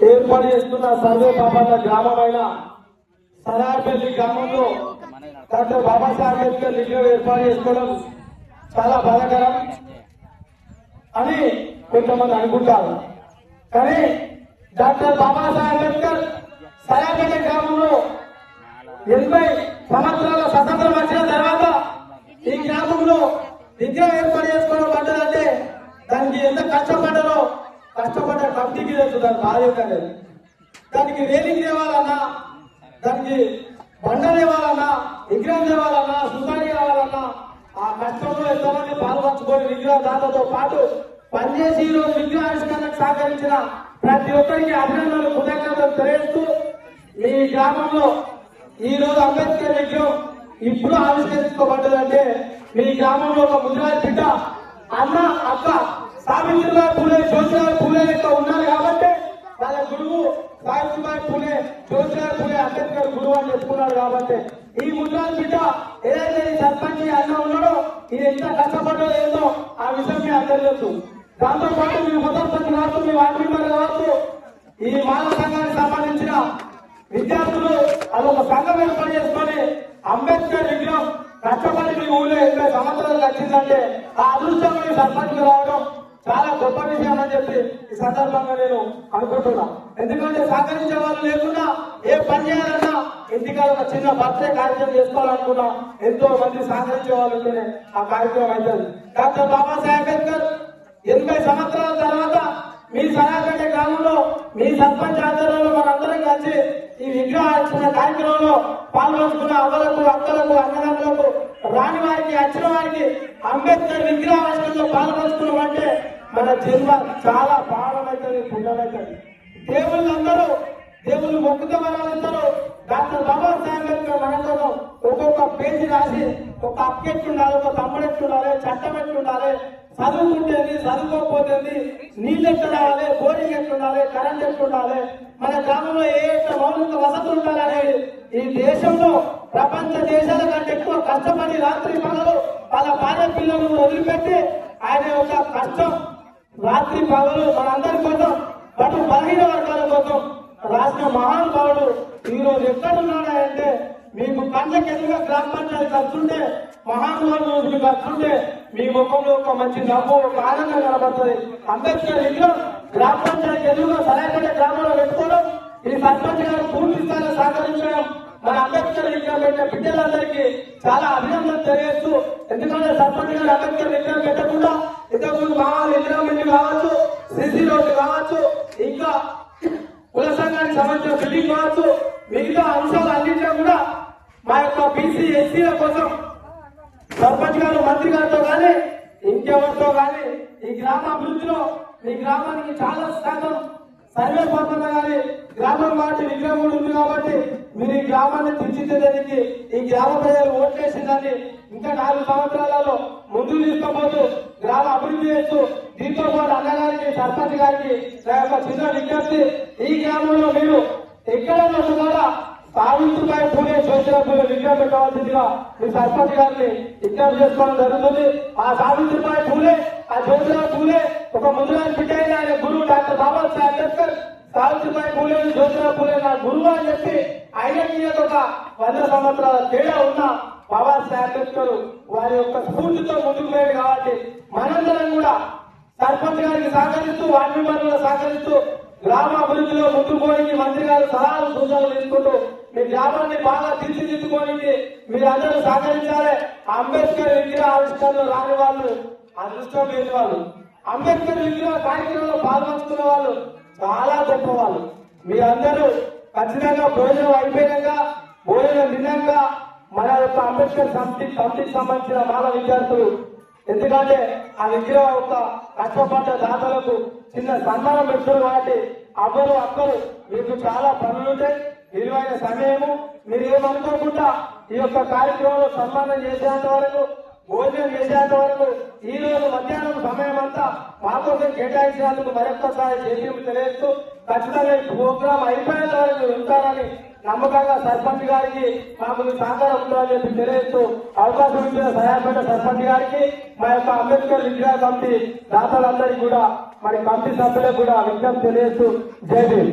ఏర్పాటు చేస్తున్న సర్వే బాబాల గ్రామమైన సరార్పల్లి గ్రామంలో డాక్టర్ బాబాసాహెబ్ అంబేద్కర్ విగ్రహం ఏర్పాటు చేసుకోవడం చాలా బాధాకరం అని కొంతమంది అనుకుంటారు. కానీ డాక్టర్ బాబాసాహెబ్ అంబేద్కర్ సరార్పల్లి గ్రామంలో 80 సంవత్సరాల స్వతంత్రం వచ్చిన తర్వాత ఈ గ్రామంలో విగ్రహం ఏర్పాటు చేసుకోవడం పడ్డదంటే దానికి ఎంత కష్టపడ్డారో కష్టపడ్డ కమిటీకి తెలుసు. దాని బాధ్యత లేదు. దానికి రేలింగ్ తేవాలన్నా, దానికి బండ తేవాలన్నా, విగ్రహం తేవాలన్నా, సుతాడి కావాలన్నా ఆ కష్టంలో ఎంతమంది పాల్పంచుకొని విగ్రహదాతతో పాటు పనిచేసి ఈ రోజు విగ్రహావిష్కరణకు సహకరించిన ప్రతి ఒక్కరికి అభినందనలు కృతజ్ఞతలు తెలియజేస్తూ ఈ గ్రామంలో ఈ రోజు అంబేద్కర్ విగ్రహం ఇప్పుడు ఆవిష్కరించుకోబడ్డదంటే మీ గ్రామంలో ఒక ముద్రాజ్ బిడ్డ అన్న అక్క సావిత్రిబాయి పూలే జ్యోతిరావు పూలే లెక్క ఉన్నారు కాబట్టి వాళ్ళ గురువు సావిత్రిబాయి పూలే జ్యోతిరావు పూలే అంబేద్కర్ గురువు అని చెప్పుకున్నాడు కాబట్టి ఈ ముద్రాజ్ బిడ్డ ఏదైతే సర్పంచ్ అన్న ఉన్నాడో ఇది ఎంత కష్టపడ్డో ఏదో ఆ విషయం మీ అందరూ తెలుసు. దాంతో పాటు మీ ముద్రపతి కావచ్చు, మీ వార్డు మెంబర్ కావచ్చు, ఈ మానవ సంఘానికి సంబంధించిన విద్యార్థులు అదొక సంఘం ఏర్పాటు చేసుకొని అంబేద్కర్ విగ్రహం కష్టపడి మీ ఊళ్ళో 80 సంవత్సరాలు వచ్చిందంటే ఆ అదృష్టం మీ సర్పంచ్కి రావడం చాలా గొప్ప విషయం అని చెప్పి ఈ సందర్భంగా నేను అనుకుంటున్నా. ఎందుకంటే సహకరించే వాళ్ళు లేకుండా ఏ పని చేయాలన్నా ఇంటికాడ ఒక చిన్న బర్త్డే కార్యక్రమం చేసుకోవాలనుకున్నా ఎంతో మంది సహకరించే వాళ్ళు ఉంటేనే ఆ కార్యక్రమం అవుతుంది. డాక్టర్ బాబాసాహెబ్ అంబేద్కర్ 80 సంవత్సరాల తర్వాత మీ సరాపేట గ్రామంలో మీ సర్పంచ్ ఆధ్వర్యంలో మనందరం కలిసి ఈ విగ్రహార్చన కార్యక్రమంలో పాల్గొంటున్న అవ్వలకు, అక్కలకు, అన్నదమ్ములకు, రాని వారికి, వచ్చిన వారికి అంబేద్కర్ విగ్రహార్చనలో పాల్గొంటున్నామంటే మన జన్మ చాలా పాడమవుతుంది, పుణ్యమవుతుంది. దేవుళ్ళందరూ దేవుళ్ళు మొక్కుతో మనందరూ డాక్టర్ బాబాసాహెబ్ అంబేద్కర్ మన కోసం ఒక్కొక్క పేజీ రాసి ఒక అక్క ఎట్లుండాలి, ఒక తమ్ముడు ఎట్లుండాలి, చట్టం ఎట్లుండాలి, చదువుకుంటేది చదువుకోకపోతేది, నీళ్ళు ఎట్లా రావాలి, బోరింగ్ ఎట్లుండాలి, కరెంట్ ఎట్లుండాలి, మన గ్రామంలో ఏ మౌలిక వసతులు ఉండాలనేది ఈ దేశంలో ప్రపంచ దేశాల కంటే ఎక్కువ కష్టపడి రాత్రి పగలు వాళ్ళ భార్య పిల్లలను వదిలిపెట్టి ఆయన యొక్క కష్టం రాత్రి పగలు మనందరి కోసం బటు బలహీన వర్గాల కోసం రాసిన మహానుభావుడు ఈ రోజు ఎక్కడున్నాడంటే మీకు కళ్ళకి ఎదురుగా గ్రామ పంచాయతీ ఖర్చుంటే మహానుభావులు ఖర్చుంటే మీ ముఖంలో ఒక మంచి నవ్వు, ఒక ఆనందం కనబడుతుంది. అంబేద్కర్ విగ్రహం గ్రామ పంచాయతీ ఎదురుగా సరైన గ్రామంలో పెట్టుకోవడం, ఈ సర్పంచ్ గారు పూర్తి స్థాయిలో సహకరించడం మన అంబేద్కర్ విగ్రహం పెట్టిన బిడ్డలందరికీ చాలా అభినందన తెలియజేస్తూ, ఎందుకంటే సర్పంచ్ గారు అంబేద్కర్ విగ్రహం పెట్టకుండా ఇంతకుముందు మామూలు ఎన్విరాన్మెంట్ కావచ్చు, సిసి రోడ్డు కావచ్చు, ఇంకా కుల సంఘానికి సంబంధించిన బిల్డింగ్ కావచ్చు, మిగతా అంశాలు అన్నింటిలో కూడా మా యొక్క బీసీ ఎస్సీల కోసం సర్పంచ్ గారు మంత్రి గారితో కానీ ఇంకెవరితో కానీ ఈ గ్రామ అభివృద్ధిలో ఈ గ్రామానికి చాలా శాతం సర్వే పర్పంగా కానీ గ్రామం వాటి విగ్రహం కూడా ఉంది కాబట్టి మీరు ఈ గ్రామాన్ని తీర్చిదిద్దడానికి ఈ గ్రామ ప్రజలు ఓట్లేసిందని ఇంకా 4 సంవత్సరాలలో ముందుకు తీసుకుపోతూ గ్రామ అభివృద్ధి చేస్తూ దీంతో పాటు అన్నగారికి, సర్పంచ్ గారికి నా యొక్క చిన్న విజ్ఞప్తి, ఈ గ్రామంలో మీరు ఎక్కడైనా కూడా సావిత్రిబాయి పూలే జ్యోతిరావు పూలే విగ్రహం పెట్టవలసిందిగా మీ సర్పంచ్ గారిని విజ్ఞప్తి చేసుకోవడం జరుగుతుంది. ఆ సావిత్రిబాయి పూలే, ఆ జ్యోతిరావు పూలే ఒక ముద్రాజ్ బిడ్డ అయిన ఆయన గురువు డాక్టర్ బాబాసాహెబ్ అంబేద్కర్ సావిత్రిబాయి పూలే, జ్యోతిరావు పూలే నా గురువు అని చెప్పి ఆయనకి ఒక 100 సంవత్సరాల తేడా ఉన్న బాబాసాహెబ్ అంబేద్కర్ వారి యొక్క స్ఫూర్తితో ముందుకు పోయాడు కాబట్టి మనందరం కూడా సర్పంచ్ గారికి సహకరిస్తూ, వార్డు మెంబర్లకు సహకరిస్తూ గ్రామ అభివృద్ధిలో ముందుకు పోయి మంత్రి గారు సలహాలు సూచనలు తీసుకుంటూ మీ గ్రామాన్ని బాగా తీర్చిదిద్దుకోనికి మీరు అందరూ సహకరించాలి. అంబేద్కర్ విగ్రహ ఆవిష్కరణలో రాని వాళ్ళు అదృష్టం లేని వాళ్ళు, అంబేద్కర్ విగ్రహ కార్యక్రమంలో పాల్గొంచుకున్న వాళ్ళు చాలా గొప్ప వాళ్ళు. మీరందరూ ఖచ్చితంగా భోజనం అయిపోయినాక, భోజనం తిన్నాక మన యొక్క అంబేద్కర్ కమిటీకి సంబంధించిన మాల విద్యార్థులు, ఎందుకంటే ఆ విగ్రహం యొక్క కష్టపడ్డ దాతలకు చిన్న సన్మానం పెడుతున్నారు కాబట్టి అవ్వరు, అక్కలు మీకు చాలా పనులుంటాయి, విలువైన సమయము, మీరు ఏమనుకోకుండా ఈ యొక్క కార్యక్రమంలో సన్మానం చేసేంత వరకు, భోజనం చేసేంత వరకు ఈ రోజు మధ్యాహ్నం సమయం అంతా మా కోసం కేటాయించినందుకు మరొక్కసారి జేబీ తెలియజేస్తూ ఖచ్చితంగా ఈ ప్రోగ్రాం అయిపోయేంత వరకు ఉంటారని నమ్మకంగా సర్పంచ్ గారికి మాకు సహకారం ఉండాలని చెప్పి తెలియజేస్తూ అవకాశం ఇచ్చిన సహాయపడ్డ సర్పంచ్ గారికి, మా యొక్క అంబేద్కర్ విగ్రహ కమిటీ దాతలందరికీ కూడా మరి కమిటీ సభ్యులకు కూడా విజ్ఞప్తి తెలియజేస్తూ జై భీమ్.